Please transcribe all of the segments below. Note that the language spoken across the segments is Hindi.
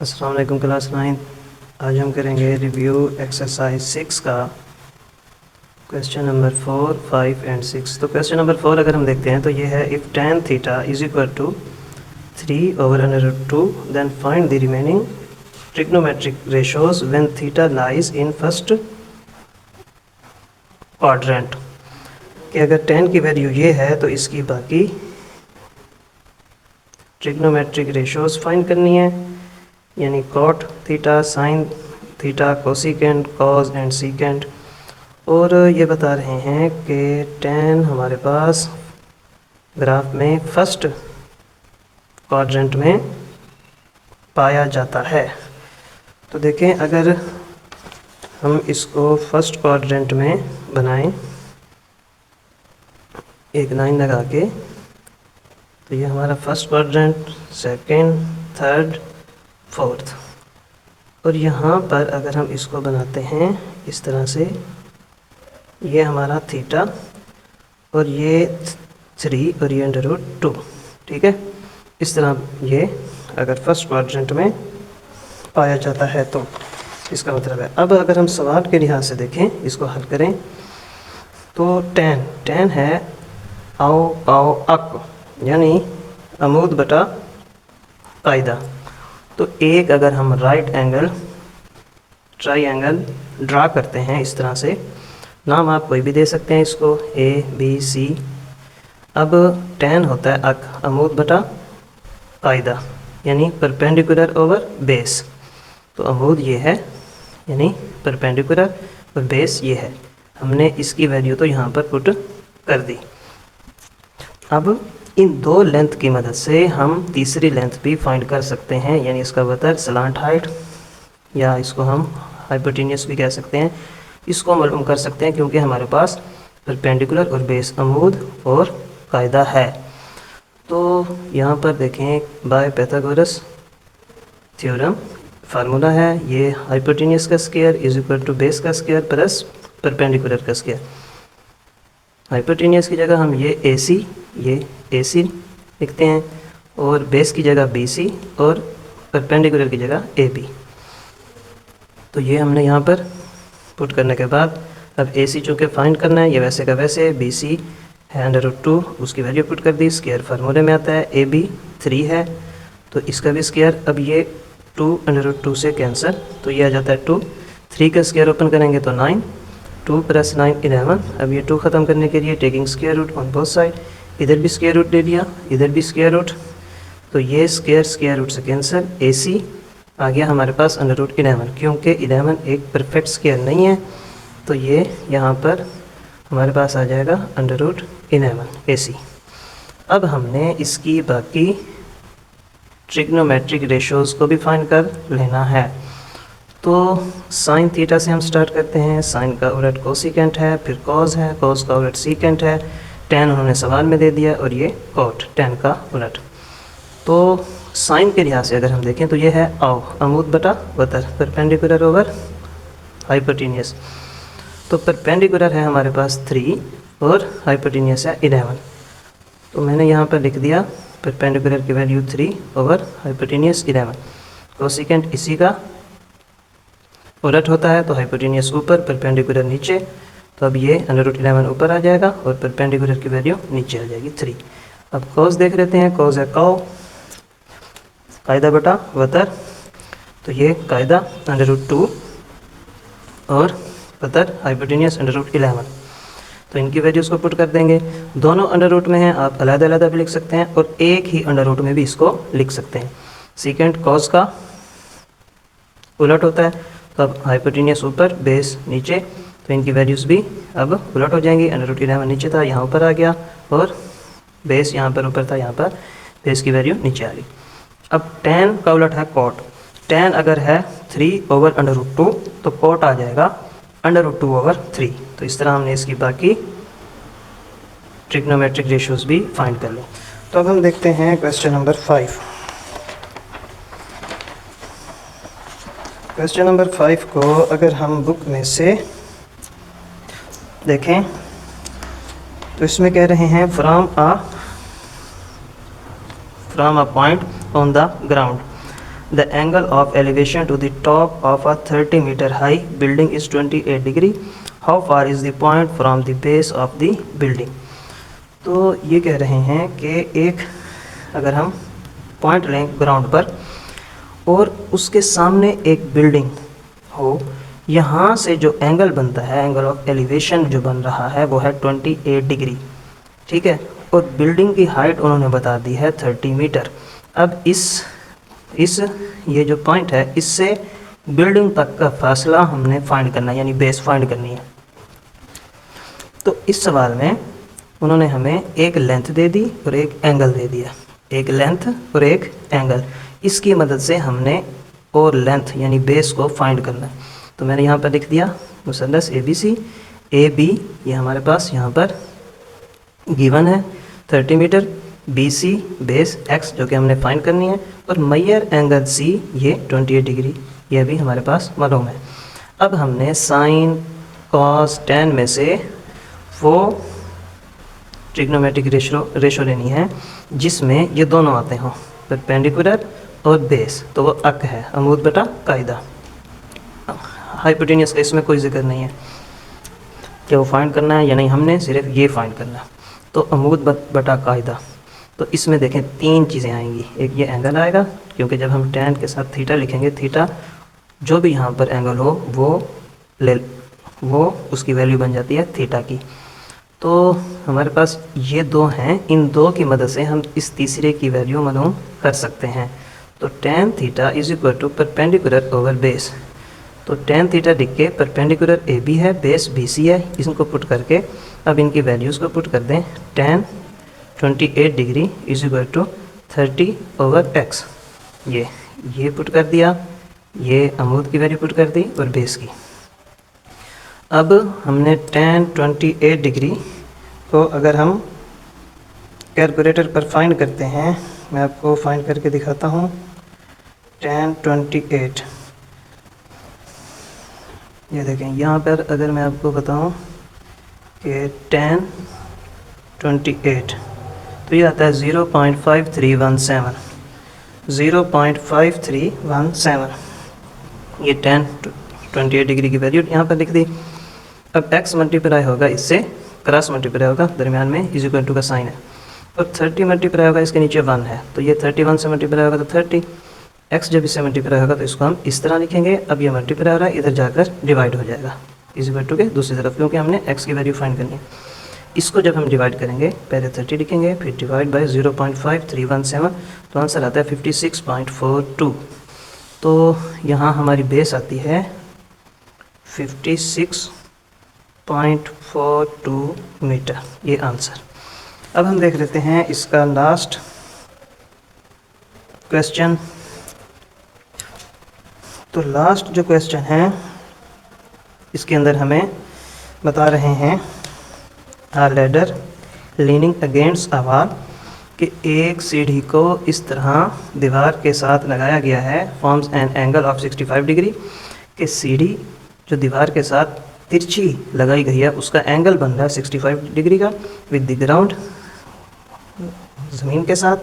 अस्सलाम वालेकुम क्लास 9। आज हम करेंगे रिव्यू एक्सरसाइज 6 का क्वेश्चन नंबर 4, 5 एंड 6। तो क्वेश्चन नंबर 4 अगर हम देखते हैं तो ये है if tan theta is equal to 3/√2 then find the remaining trigonometric ratios when theta lies in first quadrant. कि अगर tan की वैल्यू ये है तो इसकी बाकी ट्रिग्नोमेट्रिक रेशोज फाइंड करनी है, यानी cot theta, sine theta, cosecant, cos and secant. और ये बता रहे हैं कि tan हमारे पास ग्राफ में फर्स्ट क्वाड्रेंट में पाया जाता है। तो देखें, अगर हम इसको फर्स्ट क्वाड्रेंट में बनाएं एक लाइन लगा के, तो ये हमारा first quadrant, second, third, fourth. और यहाँ पर अगर हम इसको बनाते हैं इस तरह से, ये हमारा थीटा और ये 3 और ये √2, ठीक है। इस तरह ये अगर फर्स्ट क्वाड्रेंट में पाया जाता है तो इसका मतलब है। अब अगर हम सवाल के लिहाज से देखें, इसको हल करें, तो tan है आओ पाओ अक, यानी अमूद बटा कायदा। तो एक अगर हम राइट एंगल ट्राइंगल ड्रा करते हैं इस तरह से, नाम आप कोई भी दे सकते हैं इसको, ABC। अब tan होता है अक, अमूद बटा कायदा, यानी परपेंडिकुलर ओवर बेस। तो अमूद ये है, यानी परपेंडिकुलर, और बेस ये है। हमने इसकी वैल्यू तो यहाँ पर पुट कर दी। अब इन दो लेंथ की मदद से हम तीसरी लेंथ भी फाइंड कर सकते हैं, यानी इसका वतर स्लांट हाइट, या इसको हम हाइपोटेन्यूस भी कह सकते हैं। इसको मालूम कर सकते हैं क्योंकि हमारे पास परपेंडिकुलर और बेस अमूद और कायदा है। तो यहाँ पर देखें, बाय पाइथागोरस थ्योरम फार्मूला है, ये हाइपोटेन्यूस का square is equal to base का स्क्वायर प्लस परपेंडिकुलर का स्क्वायर। हाइपोटेन्यूस की जगह हम ये AC लिखते हैं, और बेस की जगह BC, और परपेंडिकुलर की जगह AB। तो ये हमने यहाँ पर पुट करने के बाद, अब AC चूँकि फाइंड करना है, ये वैसे का वैसे, BC है √2, उसकी वैल्यू पुट कर दी, स्क्वायर फार्मूले में आता है। AB 3 है तो इसका भी स्क्वायर, अब ये 2 से कैंसिल, तो ये आ जाता है 2। 3 का स्क्वायर ओपन करेंगे तो 9, 2 + 9 11। अब ये 2 ख़त्म करने के लिए taking square root on both side, इधर भी स्क्वायर रूट ले लिया, इधर भी स्क्वायर रूट, तो ये स्क्वायर रूट से कैंसिल। AC आ गया हमारे पास √11, क्योंकि 11 एक परफेक्ट स्क्वायर नहीं है, तो ये यहाँ पर हमारे पास आ जाएगा √11 AC। अब हमने इसकी बाकी ट्रिग्नोमेट्रिक रेशोज़ को भी फाइंड कर लेना है। तो साइन थीटा से हम स्टार्ट करते हैं। साइन का उलट कोसिकेंट है, फिर कॉस है, कॉस का उलट सीकेंट है, tan उन्होंने सवाल में दे दिया, और ये कॉट, tan का उलट। तो साइन के लिहाज से अगर हम देखें तो ये है आओ, अमूद बटा वतर, परपेंडिकुलर ओवर हाइपोटेन्यूस। तो परपेंडिकुलर है हमारे पास 3 और हाइपोटेन्यूस है 11। तो मैंने यहाँ पर लिख दिया परपेंडिकुलर की वैल्यू 3 ओवर हाइपोटेन्यूस 11। कोसिकेंट इसी का उलट होता है, तो हाइपोटेन्यूस ऊपर, परपेंडिकुलर नीचे। तो अब ये √11 ऊपर आ जाएगा और परपेंडिकुलर की वैल्यू नीचे आ जाएगी 3। अब कॉस देख लेते हैं, कॉस है काओ, कायदा बटा वतर, तो ये कायदा √2 और वतर हाइपोटेन्यूस √11। तो इनकी वैल्यूज़ को पुट कर देंगे। दोनों अंडर में हैं, आप अलग-अलग भी लिख सकते हैं, और एक ही अंडर में भी इसको लिख सकते हैं। सीकेंट कॉस का उलट होता है, तो अब हाइपोटेन्यूस ऊपर, बेस नीचे, तो इनकी वैल्यूज़ भी अब उलट हो जाएंगी। √11 नीचे था, यहाँ ऊपर आ गया, और बेस यहाँ पर ऊपर था, यहाँ पर बेस की वैल्यू नीचे आ गई। अब tan का उलट है कॉट। tan अगर है 3/√2, तो कॉट आ जाएगा √2/3। तो इस तरह हमने इसकी बाकी ट्रिग्नोमेट्रिक रेशोज़ भी फाइंड कर लें। तो अब हम देखते हैं क्वेश्चन नंबर 5। क्वेश्चन नंबर 5 को अगर हम बुक में से देखें तो इसमें कह रहे हैं from a point on the ground. The angle of elevation to the top of a 30 metre high building is 28 degree, how far is the point from the base of the building. तो ये कह रहे हैं कि एक अगर हम पॉइंट लें ग्राउंड पर और उसके सामने एक बिल्डिंग हो, यहाँ से जो एंगल बनता है, एंगल ऑफ एलिवेशन जो बन रहा है वो है 28 डिग्री, ठीक है। और बिल्डिंग की हाइट उन्होंने बता दी है 30 मीटर। अब इस ये जो पॉइंट है इससे बिल्डिंग तक का फासला हमने फाइंड करना है, यानी बेस फाइंड करनी है। तो इस सवाल में उन्होंने हमें एक लेंथ दे दी और एक एंगल दे दिया, एक लेंथ और एक एंगल। इसकी मदद से हमने और लेंथ यानी बेस को फाइंड करना है। तो मैंने यहाँ पर लिख दिया मुसल्लस ABC, AB ये हमारे पास यहाँ पर गिवन है 30 मीटर, BC बेस X जो कि हमने फाइंड करनी है, और मैयर एंगल C ये 28 डिग्री ये भी हमारे पास मालूम है। अब हमने साइन कॉस tan में से वो ट्रिग्नोमेट्रिक रेशो लेनी है जिसमें ये दोनों आते हों, परपेंडिकुलर और बेस। तो वो अक है, अमूद बटा कायदा। हाइपोटेन्यूस का इसमें कोई जिक्र नहीं है कि वो फाइंड करना है या नहीं, हमने सिर्फ ये फाइंड करना है। तो अमूद बटा कायदा, तो इसमें देखें 3 चीज़ें आएंगी। एक ये एंगल आएगा, क्योंकि जब हम tan के साथ थीटा लिखेंगे, थीटा जो भी यहाँ पर एंगल हो वो उसकी वैल्यू बन जाती है थीटा की। तो हमारे पास ये 2 हैं, इन 2 की मदद से हम इस तीसरे की वैल्यू मालूम कर सकते हैं। तो tan theta is equal to perpendicular over base. तो tan थीटा लिख के परपेंडिकुलर AB है, बेस BC है, इनको पुट करके अब इनकी वैल्यूज़ को पुट कर दें। tan 28 degree is equal to 30 over x, ये पुट कर दिया, ये अमूद की वैल्यू पुट कर दी और बेस की। अब हमने tan 28 डिग्री को अगर हम कैलकुलेटर पर फाइंड करते हैं, मैं आपको फाइंड करके दिखाता हूँ। tan 28 ये देखें, यहाँ पर अगर मैं आपको बताऊँ कि tan 28 तो ये आता है 0.5317, 0.5317 ये tan 28 डिग्री की वैल्यू यहाँ पर लिख दी। अब x मल्टीप्लाई होगा इससे, क्रॉस मल्टीप्लाई होगा, दरमियान में इज इक्वल टू का साइन है, और 30 मल्टीप्लाई होगा इसके नीचे 1 है, तो ये 31 से मल्टीप्लाई होगा तो 30, x जब इससे मल्टीप्लाई होगा तो इसको हम इस तरह लिखेंगे। अब ये मल्टीप्लाई हो रहा है, इधर जाकर डिवाइड हो जाएगा इज इक्वल टू के दूसरी तरफ, क्योंकि हमने x की वैल्यू फाइंड करनी है। इसको जब हम डिवाइड करेंगे, पहले 30 लिखेंगे, फिर डिवाइड बाय 0.5317, तो आंसर आता है 56.42। तो यहाँ हमारी बेस आती है 56.42 मीटर, ये आंसर। अब हम देख लेते हैं इसका लास्ट क्वेश्चन। तो लास्ट जो क्वेश्चन है इसके अंदर हमें बता रहे हैं a ladder leaning against a wall, कि एक सीढ़ी को इस तरह दीवार के साथ लगाया गया है, forms an angle of 65 degree, कि सीढ़ी जो दीवार के साथ तिरछी लगाई गई है उसका एंगल बन रहा है 65 डिग्री का विद द ग्राउंड, ज़मीन के साथ।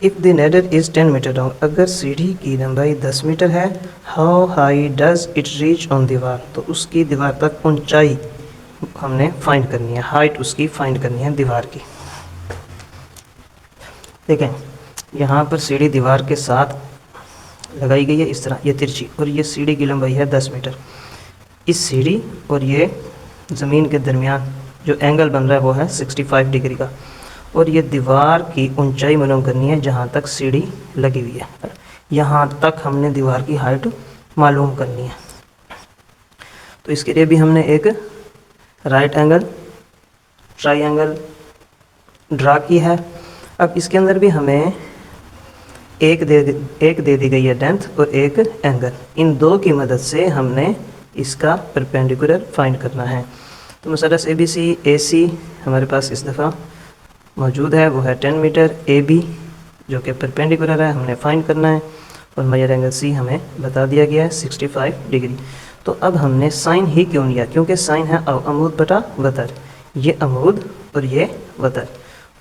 If the ladder is 10 metre long, अगर सीढ़ी की लंबाई 10 मीटर है, how high does it reach on दीवार, तो उसकी दीवार तक ऊंचाई हमने फाइंड करनी है, हाइट उसकी फाइंड करनी है दीवार की। देखें यहाँ पर सीढ़ी दीवार के साथ लगाई गई है इस तरह, ये तिरछी, और ये सीढ़ी की लंबाई है 10 मीटर। इस सीढ़ी और ये ज़मीन के दरमियान जो एंगल बन रहा है वो है 65 डिग्री का, और ये दीवार की ऊंचाई मालूम करनी है जहाँ तक सीढ़ी लगी हुई है, यहाँ तक हमने दीवार की हाइट मालूम करनी है। तो इसके लिए भी हमने एक राइट एंगल ट्रायंगल ड्रा की है। अब इसके अंदर भी हमें एक दे दी गई है लेंथ और एक एंगल, इन 2 की मदद से हमने इसका परपेंडिकुलर फाइंड करना है। तो मसलस ABC AC हमारे पास इस दफ़ा मौजूद है, वो है 10 मीटर। AB जो कि परपेंडिकुलर है हमने फाइंड करना है, और मेजर एंगल C हमें बता दिया गया है 65 डिग्री। तो अब हमने साइन ही क्यों लिया, क्योंकि साइन है अमूद बटा वतर, ये अमूद और ये वतर,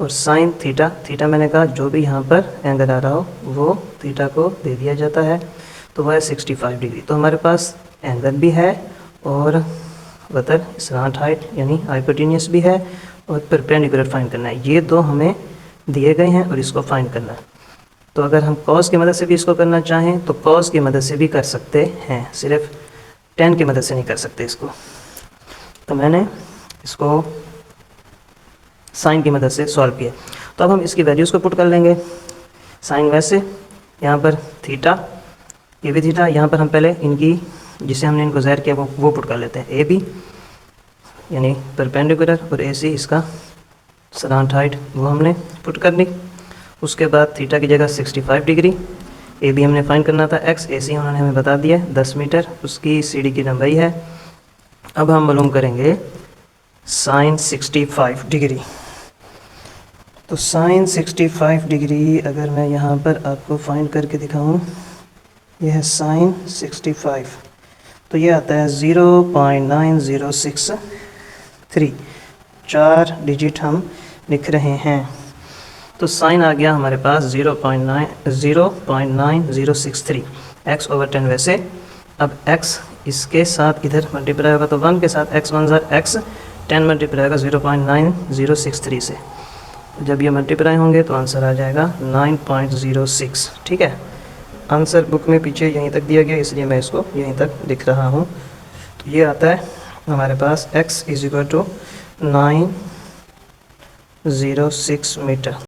और साइन थीटा, थीटा मैंने कहा जो भी यहाँ पर एंगल आ रहा हो वो थीटा को दे दिया जाता है, तो वह है 65 डिग्री। तो हमारे पास एंगल भी है और वतर स्लांट हाइट यानी हाइपोटेन्यूस भी है और परपेंडिकुलर फाइंड करना है। ये दो हमें दिए गए हैं और इसको फाइंड करना है। तो अगर हम कॉस की मदद से भी इसको करना चाहें तो कॉस की मदद से भी कर सकते हैं, सिर्फ टेन की मदद से नहीं कर सकते इसको। तो मैंने इसको साइन की मदद से सॉल्व किया। तो अब हम इसकी वैल्यूज़ को पुट कर लेंगे। साइन वैसे यहाँ पर थीटा, ये भी थीटा, यहाँ पर हम पहले इनकी जिसे हमने इनको ज़ाहिर किया वो पुट कर लेते हैं। ए बी यानी परपेंडिकुलर और ए सी इसका सलांट हाइट वो हमने पुट कर ली। उसके बाद थीटा की जगह 65 डिग्री, ए बी हमने फाइंड करना था, एक्स ए सी उन्होंने हमें बता दिया 10 मीटर, उसकी सी डी की लंबाई है। अब हम मालूम करेंगे साइन 65 डिग्री। तो साइन 65 डिग्री अगर मैं यहाँ पर आपको फाइंड करके दिखाऊँ, यह है साइन 65, तो ये आता है 0.9063, 4 डिजिट हम लिख रहे हैं। तो साइन आ गया हमारे पास 0.9063 x ओवर 10 वैसे। अब x इसके साथ इधर मल्टीप्लाई होगा तो 1 के साथ x 1 ज़ा x, 10 मल्टीप्लाई होगा 0.9063 से। तो जब ये मल्टीप्लाई होंगे तो आंसर आ जाएगा 9.06। ठीक है, आंसर बुक में पीछे यहीं तक दिया गया इसलिए मैं इसको यहीं तक लिख रहा हूँ। तो ये आता है हमारे पास x = 906 मीटर।